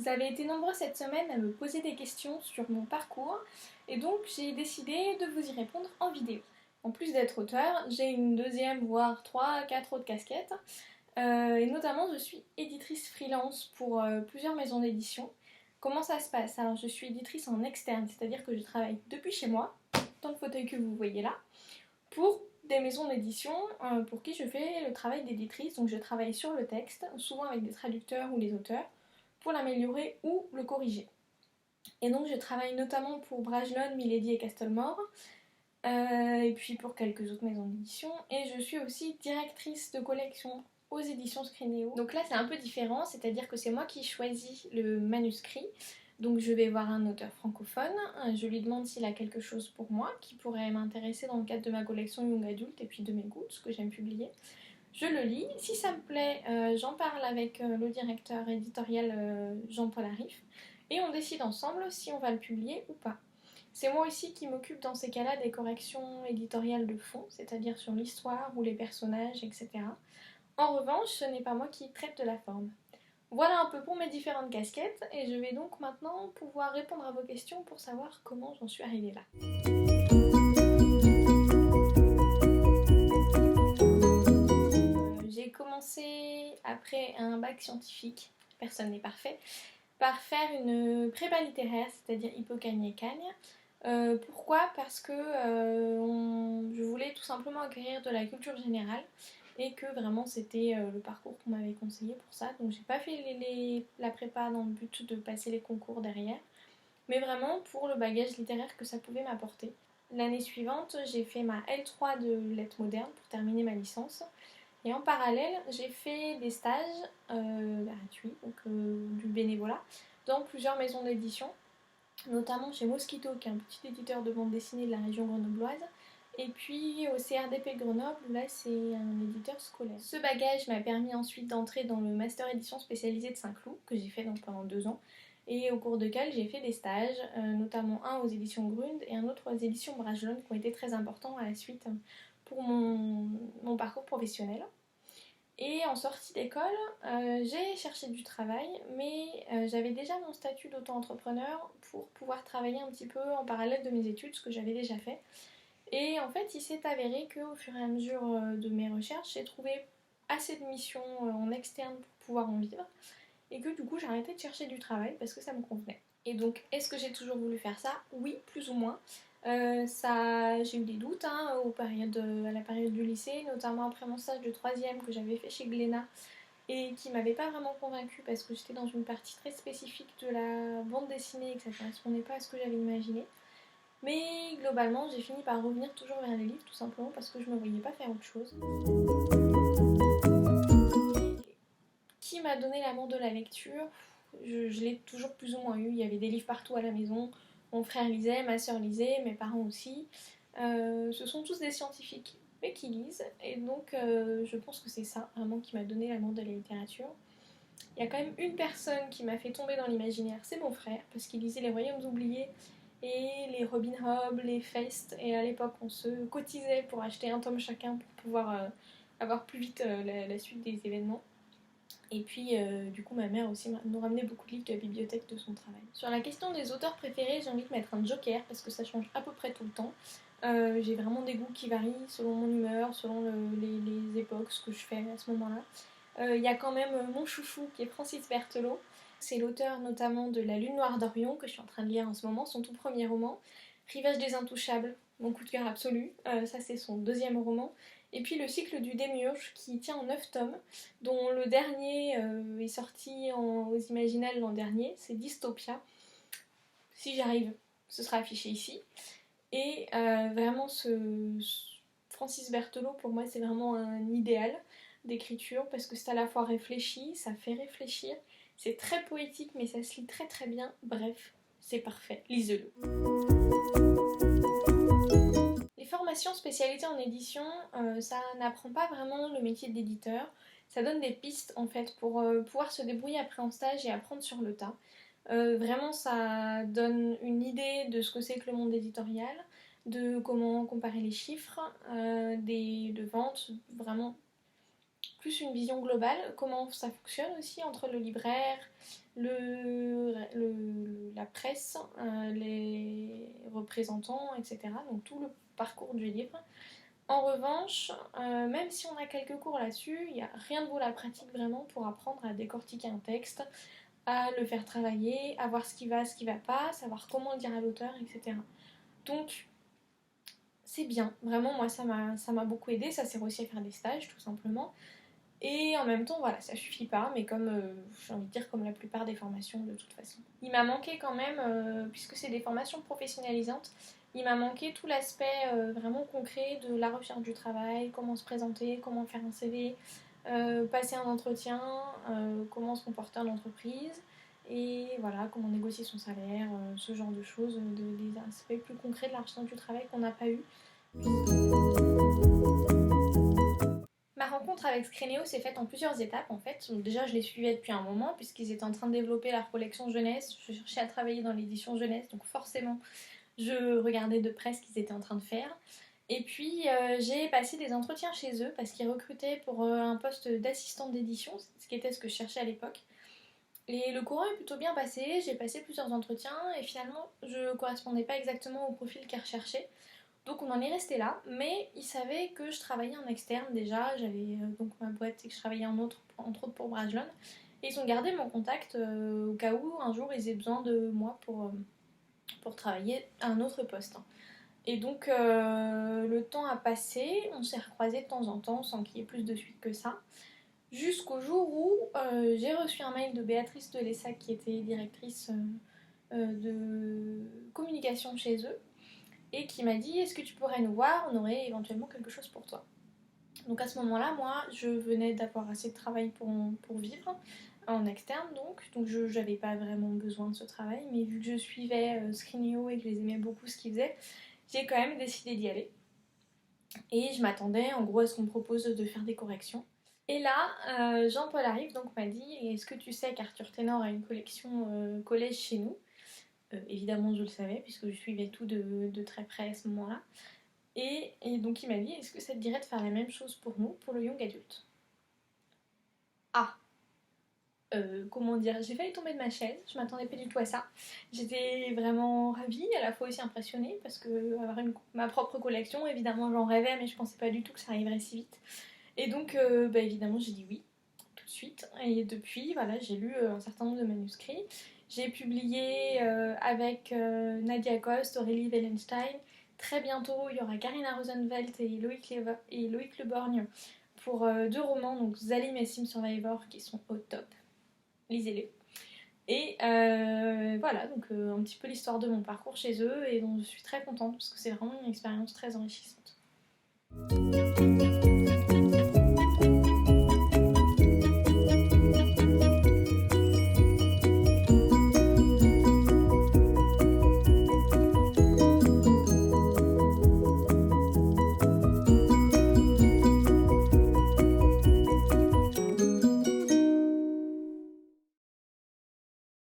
avez été nombreux cette semaine à me poser des questions sur mon parcours et donc j'ai décidé de vous y répondre en vidéo. En plus d'être auteur, j'ai une deuxième voire 3-4 autres casquettes et notamment je suis éditrice freelance pour plusieurs maisons d'édition. Comment ça se passe? Alors je suis éditrice en externe, c'est-à-dire que je travaille depuis chez moi, dans le fauteuil que vous voyez là, pour des maisons d'édition pour qui je fais le travail d'éditrice. Donc je travaille sur le texte, souvent avec des traducteurs ou les auteurs, pour l'améliorer ou le corriger. Et donc je travaille notamment pour Brajlon, Milady et Castlemore, et puis pour quelques autres maisons d'édition. Et je suis aussi directrice de collection aux éditions Scrinéo. Donc là c'est un peu différent, c'est-à-dire que c'est moi qui choisis le manuscrit. Donc je vais voir un auteur francophone, je lui demande s'il a quelque chose pour moi qui pourrait m'intéresser dans le cadre de ma collection Young Adult et puis de mes goûts, ce que j'aime publier. Je le lis, si ça me plaît, j'en parle avec le directeur éditorial Jean-Paul Arif et on décide ensemble si on va le publier ou pas. C'est moi aussi qui m'occupe dans ces cas-là des corrections éditoriales de fond, c'est-à-dire sur l'histoire ou les personnages, etc. En revanche, ce n'est pas moi qui traite de la forme. Voilà un peu pour mes différentes casquettes et je vais donc maintenant pouvoir répondre à vos questions pour savoir comment j'en suis arrivée là. J'ai commencé après un bac scientifique, personne n'est parfait, par faire une prépa littéraire, c'est-à-dire Hippocagne et Cagne. Pourquoi? Parce que je voulais tout simplement acquérir de la culture générale et que vraiment c'était le parcours qu'on m'avait conseillé pour ça. Donc j'ai pas fait la prépa dans le but de passer les concours derrière, mais vraiment pour le bagage littéraire que ça pouvait m'apporter. L'année suivante, j'ai fait ma L3 de lettres modernes pour terminer ma licence. Et en parallèle, j'ai fait des stages gratuits, donc du bénévolat, dans plusieurs maisons d'édition, notamment chez Mosquito, qui est un petit éditeur de bande dessinée de la région grenobloise, et puis au CRDP de Grenoble, où là c'est un éditeur scolaire. Ce bagage m'a permis ensuite d'entrer dans le master édition spécialisé de Saint-Cloud, que j'ai fait donc pendant 2 ans, et au cours desquels j'ai fait des stages, notamment un aux éditions Grund et un autre aux éditions Brajlon, qui ont été très importants à la suite pour mon parcours professionnel. Et en sortie d'école, j'ai cherché du travail, mais j'avais déjà mon statut d'auto-entrepreneur pour pouvoir travailler un petit peu en parallèle de mes études, ce que j'avais déjà fait. Et en fait, il s'est avéré qu'au fur et à mesure de mes recherches, j'ai trouvé assez de missions en externe pour pouvoir en vivre, et que du coup, j'ai arrêté de chercher du travail parce que ça me convenait. Et donc, est-ce que j'ai toujours voulu faire ça? Oui, plus ou moins. J'ai eu des doutes à la période du lycée, notamment après mon stage de 3e que j'avais fait chez Glénat et qui m'avait pas vraiment convaincue parce que j'étais dans une partie très spécifique de la bande dessinée et que ça correspondait pas à ce que j'avais imaginé. Mais globalement, j'ai fini par revenir toujours vers les livres tout simplement parce que je me voyais pas faire autre chose. Qui m'a donné l'amour de la lecture? Je l'ai toujours plus ou moins eu. Il y avait des livres partout à la maison. Mon frère lisait, ma soeur lisait, mes parents aussi. Ce sont tous des scientifiques, mais qui lisent. Et donc, je pense que c'est ça vraiment qui m'a donné l'amour de la littérature. Il y a quand même une personne qui m'a fait tomber dans l'imaginaire, c'est mon frère, parce qu'il lisait Les Royaumes oubliés et les Robin Hood, les Feist. Et à l'époque, on se cotisait pour acheter un tome chacun pour pouvoir avoir plus vite la suite des événements. Et puis, du coup, ma mère aussi nous ramenait beaucoup de livres de la bibliothèque de son travail. Sur la question des auteurs préférés, j'ai envie de mettre un joker parce que ça change à peu près tout le temps. J'ai vraiment des goûts qui varient selon mon humeur, selon les époques, ce que je fais à ce moment-là. Il y a quand même mon chouchou qui est Francis Berthelot. C'est l'auteur notamment de La Lune Noire d'Orion que je suis en train de lire en ce moment, son tout premier roman. Rivage des Intouchables, mon coup de cœur absolu. Ça, c'est son 2e roman. Et puis le cycle du Démiurge qui tient en 9 tomes, dont le dernier est sorti aux Imaginales l'an dernier, c'est Dystopia. Si j'arrive, ce sera affiché ici. Et vraiment, Francis Berthelot, pour moi, c'est vraiment un idéal d'écriture parce que c'est à la fois réfléchi, ça fait réfléchir, c'est très poétique, mais ça se lit très très bien. Bref, c'est parfait, lisez-le. Les formations spécialisées en édition, ça n'apprend pas vraiment le métier d'éditeur. Ça donne des pistes en fait pour pouvoir se débrouiller après en stage et apprendre sur le tas. Vraiment, ça donne une idée de ce que c'est que le monde éditorial, de comment comparer les chiffres, de vente, vraiment plus une vision globale, comment ça fonctionne aussi entre le libraire, la presse, les représentants, etc. Donc tout le parcours du livre. En revanche, même si on a quelques cours là-dessus, il n'y a rien de vaut la pratique vraiment pour apprendre à décortiquer un texte, à le faire travailler, à voir ce qui va pas, savoir comment le dire à l'auteur, etc. Donc c'est bien, vraiment moi ça m'a beaucoup aidé, ça sert aussi à faire des stages tout simplement. Et en même temps, voilà, ça suffit pas, mais comme j'ai envie de dire comme la plupart des formations de toute façon. Il m'a manqué quand même, puisque c'est des formations professionnalisantes, il m'a manqué tout l'aspect vraiment concret de la recherche du travail, comment se présenter, comment faire un CV, passer un entretien, comment se comporter en entreprise, et voilà, comment négocier son salaire, ce genre de choses, des aspects plus concrets de la recherche du travail qu'on n'a pas eu. Ma rencontre avec Scrineo s'est faite en plusieurs étapes en fait. Donc déjà je les suivais depuis un moment puisqu'ils étaient en train de développer leur collection jeunesse. Je cherchais à travailler dans l'édition jeunesse, donc forcément je regardais de près ce qu'ils étaient en train de faire. Et puis j'ai passé des entretiens chez eux parce qu'ils recrutaient pour un poste d'assistante d'édition, ce qui était ce que je cherchais à l'époque. Et le courant est plutôt bien passé, j'ai passé plusieurs entretiens et finalement je correspondais pas exactement au profil qu'ils recherchaient. Donc on en est resté là, mais ils savaient que je travaillais en externe déjà, j'avais donc ma boîte et que je travaillais entre autres pour Brajlon. Et ils ont gardé mon contact au cas où un jour ils aient besoin de moi pour travailler à un autre poste. Et donc le temps a passé, on s'est recroisés de temps en temps sans qu'il y ait plus de suite que ça. Jusqu'au jour où j'ai reçu un mail de Béatrice de Lessac qui était directrice de communication chez eux et qui m'a dit est-ce que tu pourrais nous voir, on aurait éventuellement quelque chose pour toi. Donc à ce moment-là, moi, je venais d'avoir assez de travail pour vivre, en externe donc je n'avais pas vraiment besoin de ce travail, mais vu que je suivais Scrineo et que je les aimais beaucoup ce qu'ils faisaient, j'ai quand même décidé d'y aller. Et je m'attendais en gros à ce qu'on me propose de faire des corrections. Et là, Jean-Paul arrive donc m'a dit est-ce que tu sais qu'Arthur Ténor a une collection collège chez nous. Évidemment, je le savais puisque je suivais tout de très près à ce moment-là. Et donc, il m'a dit est-ce que ça te dirait de faire la même chose pour nous, pour le young adulte. Ah comment dire, j'ai failli tomber de ma chaise, je m'attendais pas du tout à ça. J'étais vraiment ravie, à la fois aussi impressionnée, parce que avoir ma propre collection, évidemment j'en rêvais, mais je pensais pas du tout que ça arriverait si vite. Et donc, évidemment, j'ai dit oui, tout de suite. Et depuis, voilà, j'ai lu un certain nombre de manuscrits. J'ai publié avec Nadia Coste, Aurélie Wellenstein. Très bientôt, il y aura Karina Rosenwelt et Loïc Le Borgne pour 2 romans, donc Zalim et Sim Survivor, qui sont au top. Lisez-les. Et voilà, donc un petit peu l'histoire de mon parcours chez eux et dont je suis très contente parce que c'est vraiment une expérience très enrichissante.